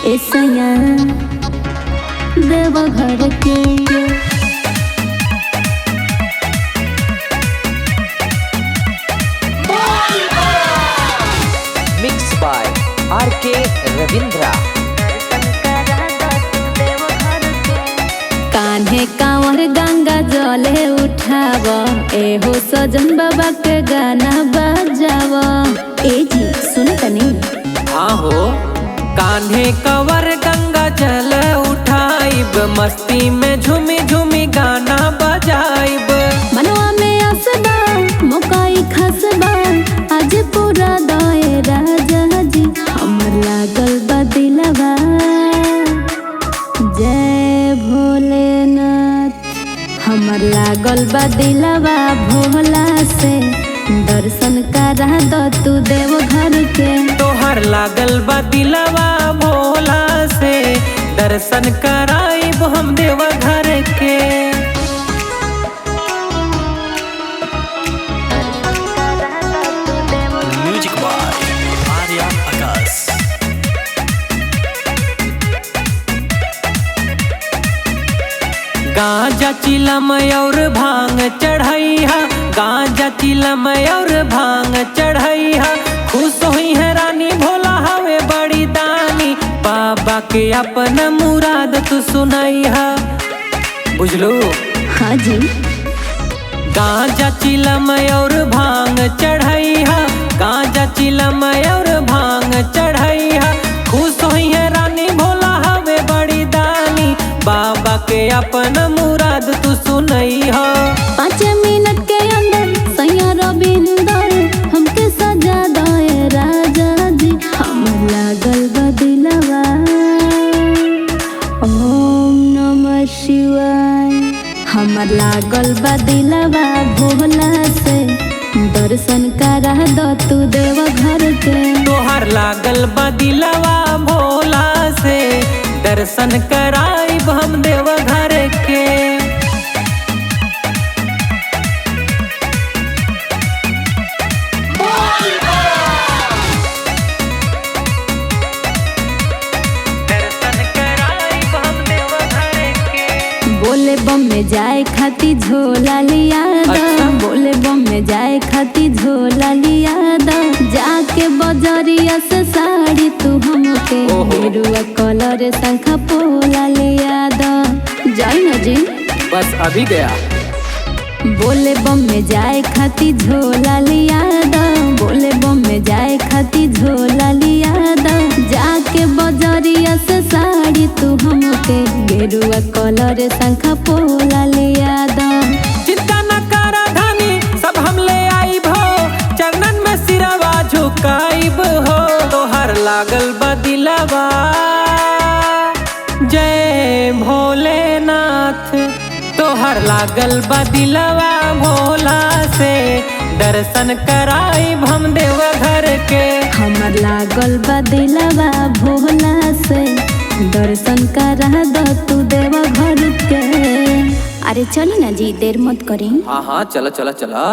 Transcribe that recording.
ऐसया देव घर के mix by RK Ravindra. कान्हे कांवर गंगा जले उठाव, एहो सजन बाबा के गाना बजाव। ए जी सुन तनी। हाँ हो, कान्हे कंवर गंगा जल उठाइब, मस्ती में झूमी झूमी गाना बजाइब। मनवा में आसबा मोकाई खसबा, आज पूरा दायरा जहाजी हमर लागल बा दिलवा। जय भोलेनाथ हमर लागल बा दिलवा, भोला से दर्शन करा दो तू देव घर के। तोहर लागल बा दिलवा, भोला से दर्शन कराइब हम देव घर के। म्यूजिक बाय आर्या आकाश। गांजा चिलम और भांग चढ़ैहा, गांजा चिलम और भांग चढ़ैहा। खुश हुई है रानी, भोला हवे बड़ी दानी, बाबा के अपना मुराद तू सुनैहा। बुझलो? हाँ जी। गांजा चिलम और भांग चढ़ैहा, गांजा चिलम और भांग चढ़ैहा। खुश हुई है रानी, भोला हवे बड़ी दानी, बाबा के अपना मुराद तू सुनैहा। 5 मिनट के अंदर सैया रविंदर हमके सजा दे राजा जी, हमर लागल बा दिलवा। ओम नमः शिवाय हमर लागल बा दिलवा, भोला से दर्शन करा दो तू देव घर के। तोहर लागल बा दिलवा, भोला से दर्शन कराइब हम देव घर के। बोले बम में जाए खाती झोला लिया दा। अच्छा। बोले बम में जाए खाती झोला लिया दा। जाके बजरिया से साड़ी तू हमके गेरुआ कलर शंखा पोला लिया दा। जाई ना जी। बस अभी गया। बोले बम में जाए खाती झोला लिया दा। बोले बम में जाए खाती झोला लिया दा। जाके बजरिया से साड़ी तू हमके गेरुआ कलर शंखा पोला लिया दा। चिंता न करा धानी, सब हम ले आइब हो, चरणन में सिरवा झुकाइब हो। तोहर लागल बा दिलवा, जय भोलेनाथ। तोहर लागल बा दिलवा, भोला से दर्शन कराइब हम देव घर के। हमर लागल बा दिलवा, भोला से दर्शन करा दो तू देव घर के। अरे चली ना जी, देर मत करी। हाँ हाँ, चला चला चला।